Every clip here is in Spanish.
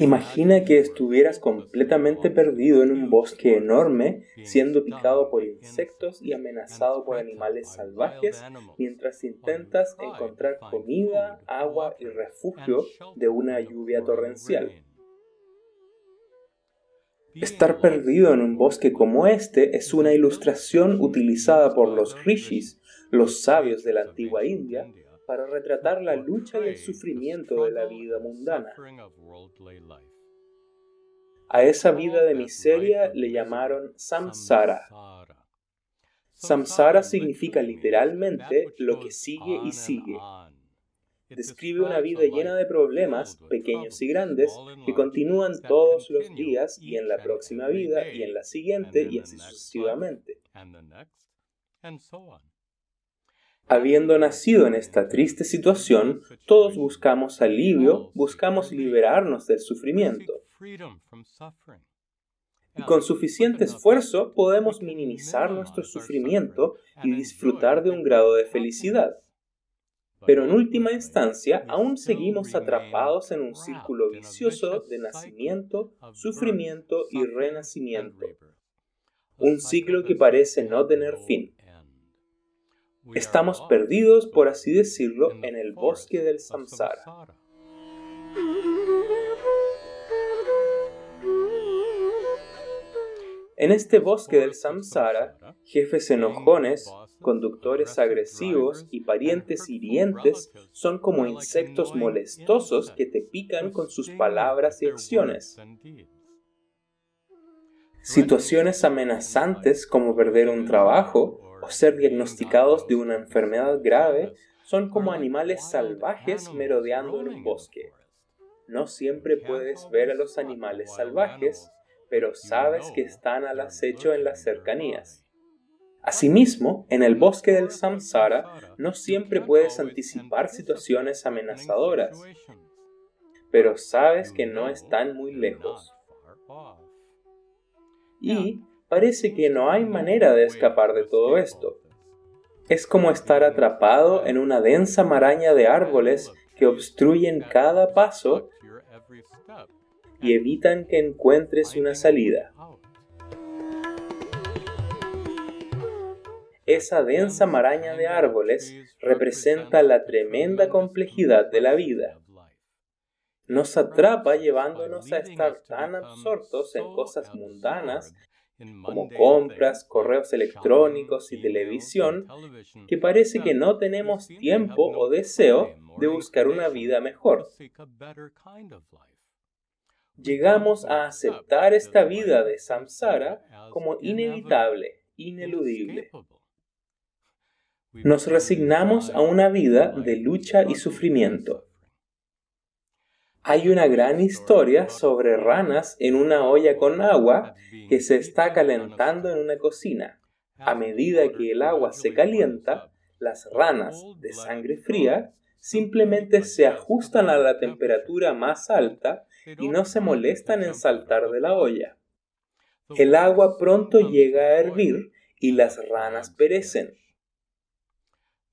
Imagina que estuvieras completamente perdido en un bosque enorme, siendo picado por insectos y amenazado por animales salvajes, mientras intentas encontrar comida, agua y refugio de una lluvia torrencial. Estar perdido en un bosque como este es una ilustración utilizada por los rishis, los sabios de la antigua India, para retratar la lucha y el sufrimiento de la vida mundana. A esa vida de miseria le llamaron samsara. Samsara significa literalmente lo que sigue y sigue. Describe una vida llena de problemas, pequeños y grandes, que continúan todos los días y en la próxima vida y en la siguiente y así sucesivamente. Habiendo nacido en esta triste situación, todos buscamos alivio, buscamos liberarnos del sufrimiento. Y con suficiente esfuerzo podemos minimizar nuestro sufrimiento y disfrutar de un grado de felicidad. Pero en última instancia, aún seguimos atrapados en un círculo vicioso de nacimiento, sufrimiento y renacimiento. Un ciclo que parece no tener fin. Estamos perdidos, por así decirlo, en el bosque del samsara. En este bosque del samsara, jefes enojones, conductores agresivos y parientes hirientes son como insectos molestosos que te pican con sus palabras y acciones. Situaciones amenazantes como perder un trabajo o ser diagnosticados de una enfermedad grave son como animales salvajes merodeando en un bosque. No siempre puedes ver a los animales salvajes, pero sabes que están al acecho en las cercanías. Asimismo, en el bosque del samsara no siempre puedes anticipar situaciones amenazadoras, pero sabes que no están muy lejos. Y parece que no hay manera de escapar de todo esto. Es como estar atrapado en una densa maraña de árboles que obstruyen cada paso y evitan que encuentres una salida. Esa densa maraña de árboles representa la tremenda complejidad de la vida. Nos atrapa llevándonos a estar tan absortos en cosas mundanas como compras, correos electrónicos y televisión, que parece que no tenemos tiempo o deseo de buscar una vida mejor. Llegamos a aceptar esta vida de samsara como inevitable, ineludible. Nos resignamos a una vida de lucha y sufrimiento. Hay una gran historia sobre ranas en una olla con agua que se está calentando en una cocina. A medida que el agua se calienta, las ranas de sangre fría simplemente se ajustan a la temperatura más alta y no se molestan en saltar de la olla. El agua pronto llega a hervir y las ranas perecen.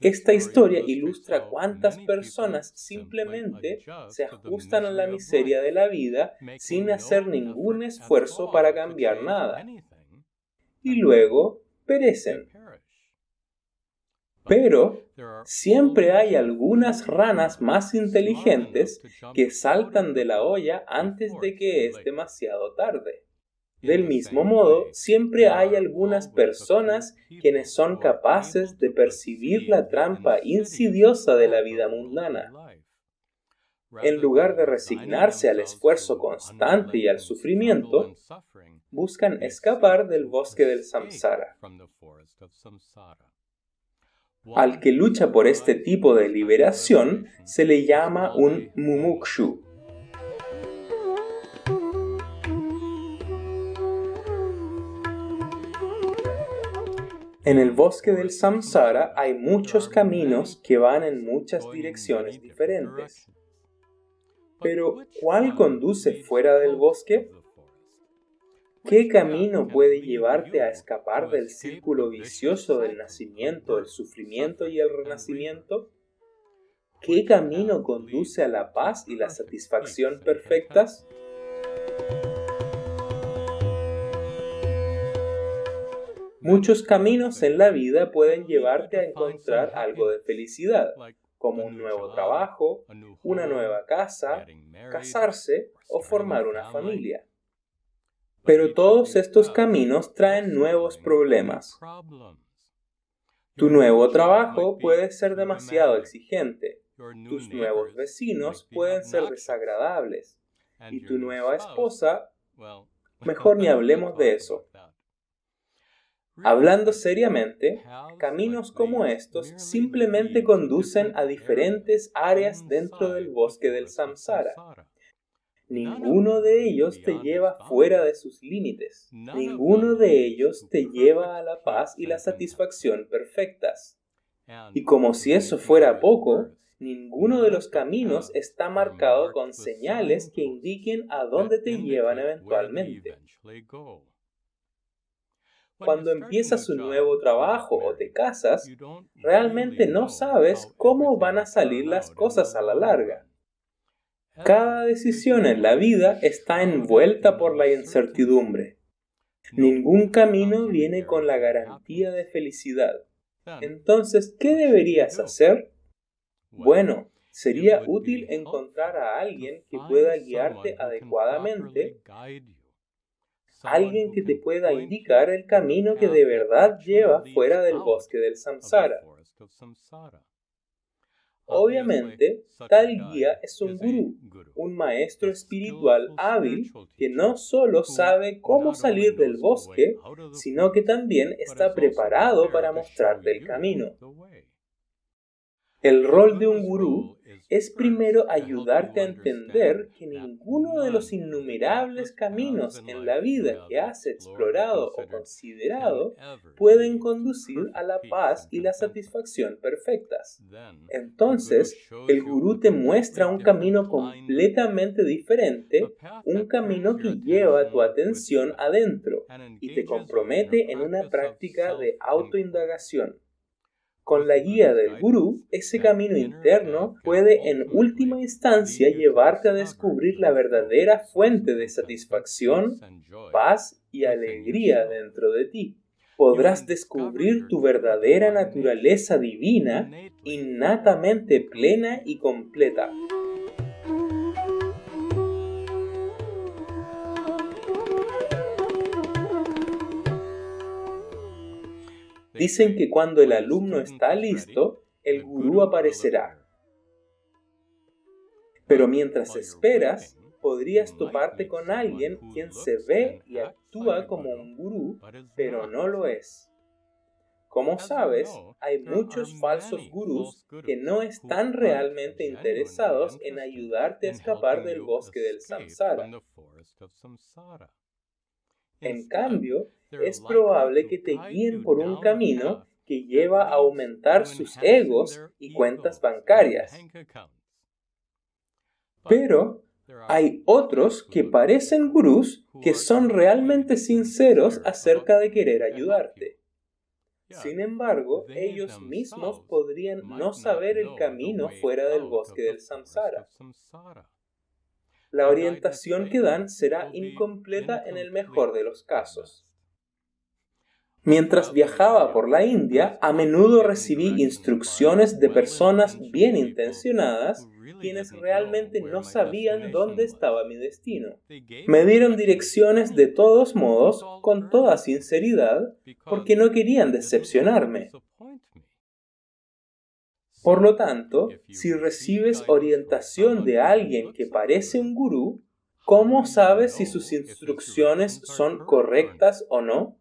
Esta historia ilustra cuántas personas simplemente se ajustan a la miseria de la vida sin hacer ningún esfuerzo para cambiar nada. Y luego perecen. Pero siempre hay algunas ranas más inteligentes que saltan de la olla antes de que es demasiado tarde. Del mismo modo, siempre hay algunas personas quienes son capaces de percibir la trampa insidiosa de la vida mundana. En lugar de resignarse al esfuerzo constante y al sufrimiento, buscan escapar del bosque del samsara. Al que lucha por este tipo de liberación se le llama un mumukshu. En el bosque del samsara hay muchos caminos que van en muchas direcciones diferentes. Pero, ¿cuál conduce fuera del bosque? ¿Qué camino puede llevarte a escapar del círculo vicioso del nacimiento, el sufrimiento y el renacimiento? ¿Qué camino conduce a la paz y la satisfacción perfectas? Muchos caminos en la vida pueden llevarte a encontrar algo de felicidad, como un nuevo trabajo, una nueva casa, casarse o formar una familia. Pero todos estos caminos traen nuevos problemas. Tu nuevo trabajo puede ser demasiado exigente, tus nuevos vecinos pueden ser desagradables, y tu nueva esposa, mejor ni hablemos de eso. Hablando seriamente, caminos como estos simplemente conducen a diferentes áreas dentro del bosque del samsara. Ninguno de ellos te lleva fuera de sus límites. Ninguno de ellos te lleva a la paz y la satisfacción perfectas. Y como si eso fuera poco, ninguno de los caminos está marcado con señales que indiquen a dónde te llevan eventualmente. Cuando empiezas un nuevo trabajo o te casas, realmente no sabes cómo van a salir las cosas a la larga. Cada decisión en la vida está envuelta por la incertidumbre. Ningún camino viene con la garantía de felicidad. Entonces, ¿qué deberías hacer? Bueno, sería útil encontrar a alguien que pueda guiarte adecuadamente, alguien que te pueda indicar el camino que de verdad lleva fuera del bosque del samsara. Obviamente, tal guía es un gurú, un maestro espiritual hábil que no solo sabe cómo salir del bosque, sino que también está preparado para mostrarte el camino. El rol de un gurú es primero ayudarte a entender que ninguno de los innumerables caminos en la vida que has explorado o considerado pueden conducir a la paz y la satisfacción perfectas. Entonces, el gurú te muestra un camino completamente diferente, un camino que lleva tu atención adentro y te compromete en una práctica de autoindagación. Con la guía del gurú, ese camino interno puede en última instancia llevarte a descubrir la verdadera fuente de satisfacción, paz y alegría dentro de ti. Podrás descubrir tu verdadera naturaleza divina, innatamente plena y completa. Dicen que cuando el alumno está listo, el gurú aparecerá. Pero mientras esperas, podrías toparte con alguien quien se ve y actúa como un gurú, pero no lo es. Como sabes, hay muchos falsos gurús que no están realmente interesados en ayudarte a escapar del bosque del samsara. En cambio, es probable que te guíen por un camino que lleva a aumentar sus egos y cuentas bancarias. Pero hay otros que parecen gurús que son realmente sinceros acerca de querer ayudarte. Sin embargo, ellos mismos podrían no saber el camino fuera del bosque del samsara. La orientación que dan será incompleta en el mejor de los casos. Mientras viajaba por la India, a menudo recibí instrucciones de personas bien intencionadas, quienes realmente no sabían dónde estaba mi destino. Me dieron direcciones de todos modos, con toda sinceridad, porque no querían decepcionarme. Por lo tanto, si recibes orientación de alguien que parece un gurú, ¿cómo sabes si sus instrucciones son correctas o no?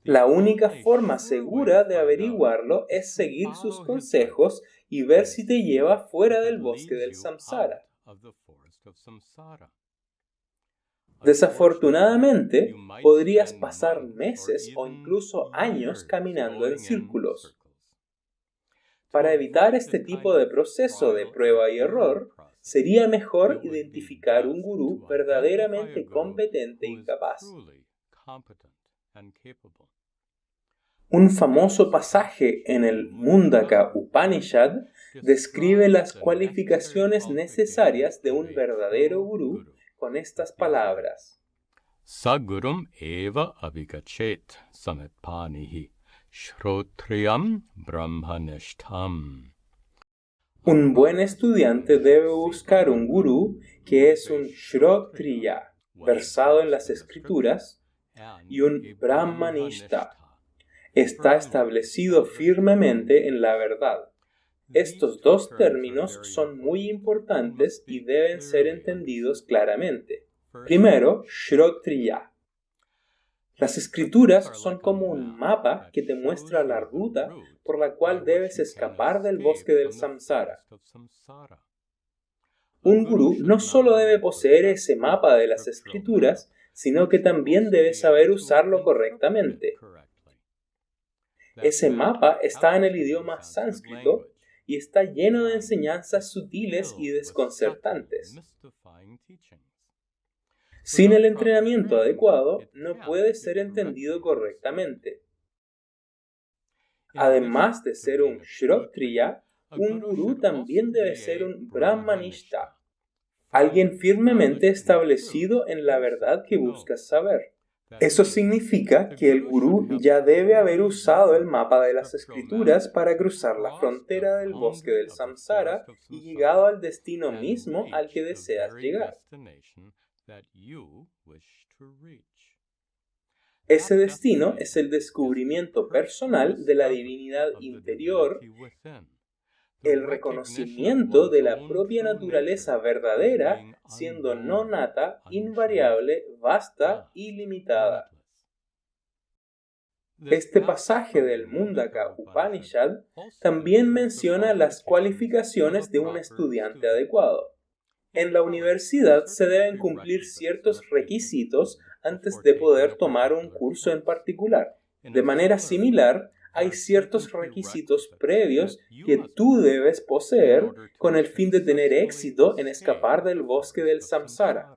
La única forma segura de averiguarlo es seguir sus consejos y ver si te lleva fuera del bosque del samsara. Desafortunadamente, podrías pasar meses o incluso años caminando en círculos. Para evitar este tipo de proceso de prueba y error, sería mejor identificar un gurú verdaderamente competente y capaz. Un famoso pasaje en el Mundaka Upanishad describe las cualificaciones necesarias de un verdadero gurú con estas palabras. Sagurum eva abhigachet sametpanihi shrotriyam brahmanishtam. Un buen estudiante debe buscar un gurú que es un Shrotriya, versado en las escrituras, y un Brahmanishta, está establecido firmemente en la verdad. Estos dos términos son muy importantes y deben ser entendidos claramente. Primero, Shrotriya. Las escrituras son como un mapa que te muestra la ruta por la cual debes escapar del bosque del samsara. Un gurú no solo debe poseer ese mapa de las escrituras, sino que también debe saber usarlo correctamente. Ese mapa está en el idioma sánscrito y está lleno de enseñanzas sutiles y desconcertantes. Sin el entrenamiento adecuado, no puede ser entendido correctamente. Además de ser un Shrotriya, un gurú también debe ser un Brahmanishta, alguien firmemente establecido en la verdad que buscas saber. Eso significa que el gurú ya debe haber usado el mapa de las escrituras para cruzar la frontera del bosque del samsara y llegado al destino mismo al que deseas llegar. Ese destino es el descubrimiento personal de la divinidad interior, el reconocimiento de la propia naturaleza verdadera, siendo no nata, invariable, vasta y limitada. Este pasaje del Mundaka Upanishad también menciona las cualificaciones de un estudiante adecuado. En la universidad se deben cumplir ciertos requisitos antes de poder tomar un curso en particular. De manera similar, hay ciertos requisitos previos que tú debes poseer con el fin de tener éxito en escapar del bosque del samsara.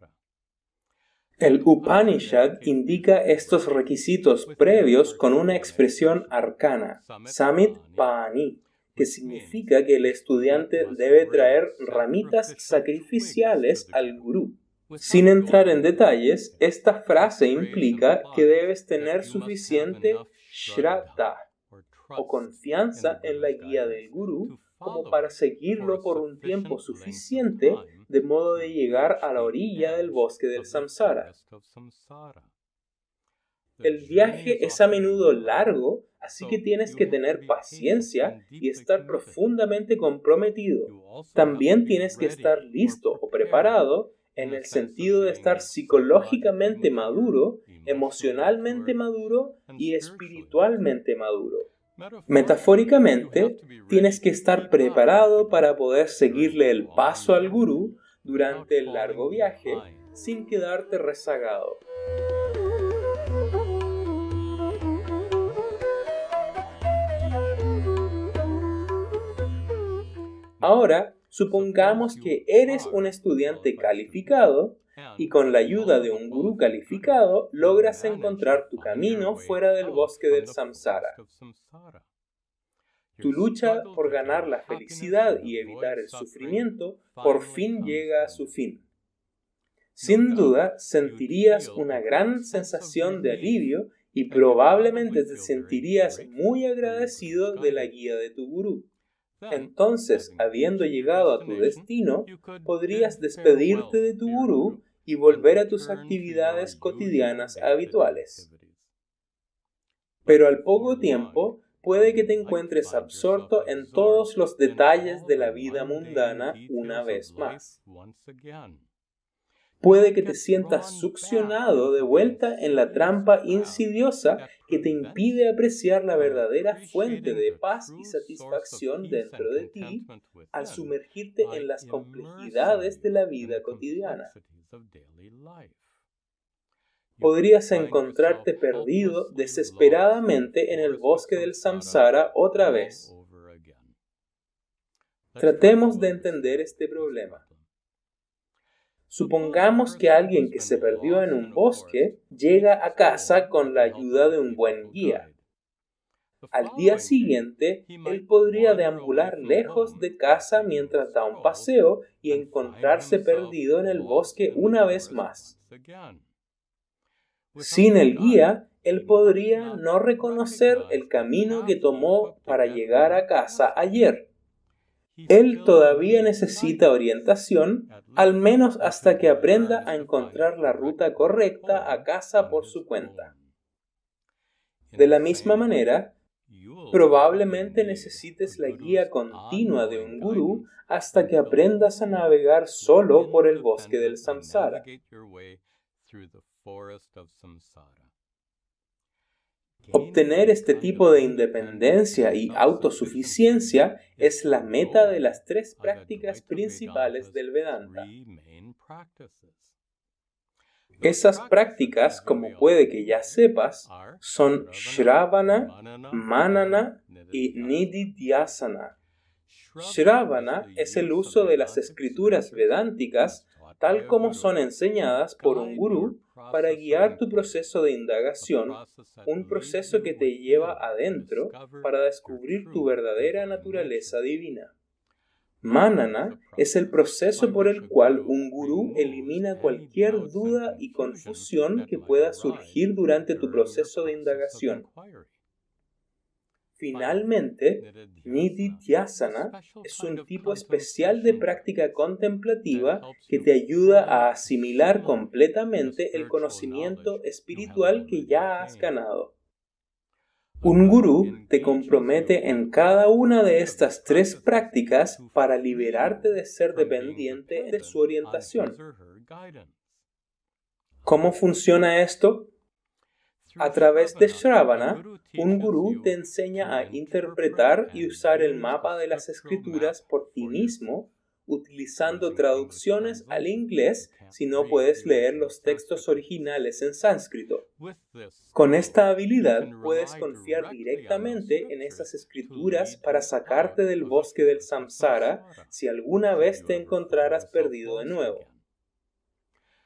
El Upanishad indica estos requisitos previos con una expresión arcana, Samit Pani, que significa que el estudiante debe traer ramitas sacrificiales al gurú. Sin entrar en detalles, esta frase implica que debes tener suficiente shraddha o confianza en la guía del gurú como para seguirlo por un tiempo suficiente de modo de llegar a la orilla del bosque del samsara. El viaje es a menudo largo, así que tienes que tener paciencia y estar profundamente comprometido. También tienes que estar listo o preparado en el sentido de estar psicológicamente maduro, emocionalmente maduro y espiritualmente maduro. Metafóricamente, tienes que estar preparado para poder seguirle el paso al gurú durante el largo viaje sin quedarte rezagado. Ahora, supongamos que eres un estudiante calificado y con la ayuda de un gurú calificado logras encontrar tu camino fuera del bosque del samsara. Tu lucha por ganar la felicidad y evitar el sufrimiento por fin llega a su fin. Sin duda, sentirías una gran sensación de alivio y probablemente te sentirías muy agradecido de la guía de tu gurú. Entonces, habiendo llegado a tu destino, podrías despedirte de tu gurú y volver a tus actividades cotidianas habituales. Pero al poco tiempo, puede que te encuentres absorto en todos los detalles de la vida mundana una vez más. Puede que te sientas succionado de vuelta en la trampa insidiosa que te impide apreciar la verdadera fuente de paz y satisfacción dentro de ti al sumergirte en las complejidades de la vida cotidiana. Podrías encontrarte perdido desesperadamente en el bosque del samsara otra vez. Tratemos de entender este problema. Supongamos que alguien que se perdió en un bosque llega a casa con la ayuda de un buen guía. Al día siguiente, él podría deambular lejos de casa mientras da un paseo y encontrarse perdido en el bosque una vez más. Sin el guía, él podría no reconocer el camino que tomó para llegar a casa ayer. Él todavía necesita orientación, al menos hasta que aprenda a encontrar la ruta correcta a casa por su cuenta. De la misma manera, probablemente necesites la guía continua de un gurú hasta que aprendas a navegar solo por el bosque del samsara. Obtener este tipo de independencia y autosuficiencia es la meta de las 3 prácticas principales del Vedanta. Esas prácticas, como puede que ya sepas, son Shravana, Manana y Nididhyasana. Shravana es el uso de las escrituras vedánticas tal como son enseñadas por un gurú para guiar tu proceso de indagación, un proceso que te lleva adentro para descubrir tu verdadera naturaleza divina. Manana es el proceso por el cual un gurú elimina cualquier duda y confusión que pueda surgir durante tu proceso de indagación. Finalmente, Nididhyasana es un tipo especial de práctica contemplativa que te ayuda a asimilar completamente el conocimiento espiritual que ya has ganado. Un gurú te compromete en cada una de estas 3 prácticas para liberarte de ser dependiente de su orientación. ¿Cómo funciona esto? A través de Shravana, un gurú te enseña a interpretar y usar el mapa de las escrituras por ti mismo, utilizando traducciones al inglés si no puedes leer los textos originales en sánscrito. Con esta habilidad puedes confiar directamente en esas escrituras para sacarte del bosque del samsara si alguna vez te encontraras perdido de nuevo.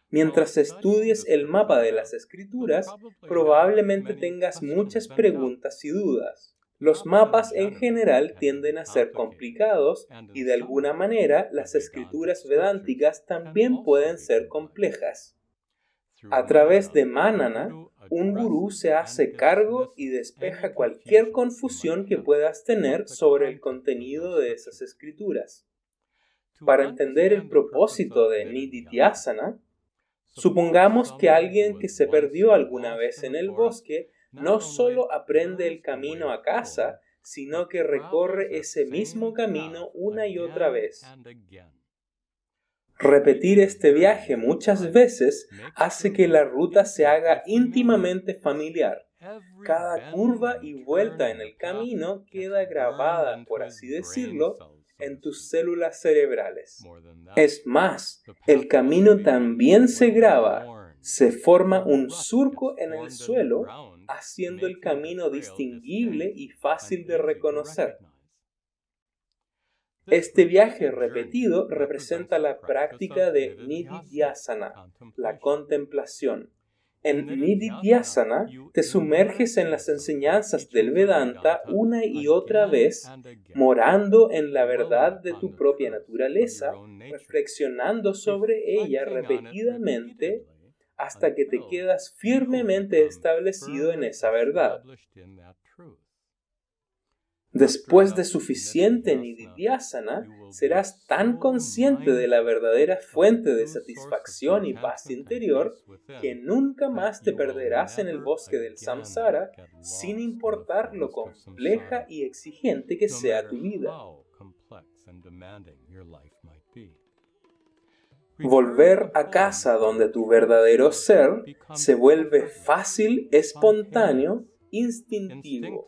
Mientras estudies el mapa de las escrituras, probablemente tengas muchas preguntas y dudas. Los mapas en general tienden a ser complicados y de alguna manera las escrituras vedánticas también pueden ser complejas. A través de Manana, un gurú se hace cargo y despeja cualquier confusión que puedas tener sobre el contenido de esas escrituras. Para entender el propósito de Nididhyasana, supongamos que alguien que se perdió alguna vez en el bosque no solo aprende el camino a casa, sino que recorre ese mismo camino una y otra vez. Repetir este viaje muchas veces hace que la ruta se haga íntimamente familiar. Cada curva y vuelta en el camino queda grabada, por así decirlo, en tus células cerebrales. Es más, el camino también se graba. Se forma un surco en el suelo, haciendo el camino distinguible y fácil de reconocer. Este viaje repetido representa la práctica de Nididhyasana, la contemplación. En Nididhyasana te sumerges en las enseñanzas del Vedanta una y otra vez, morando en la verdad de tu propia naturaleza, reflexionando sobre ella repetidamente hasta que te quedas firmemente establecido en esa verdad. Después de suficiente Nididhyasana, serás tan consciente de la verdadera fuente de satisfacción y paz interior que nunca más te perderás en el bosque del samsara, sin importar lo compleja y exigente que sea tu vida. Volver a casa donde tu verdadero ser se vuelve fácil, espontáneo, instintivo.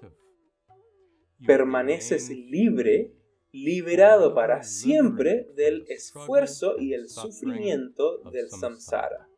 Permaneces libre, liberado para siempre del esfuerzo y el sufrimiento del samsara.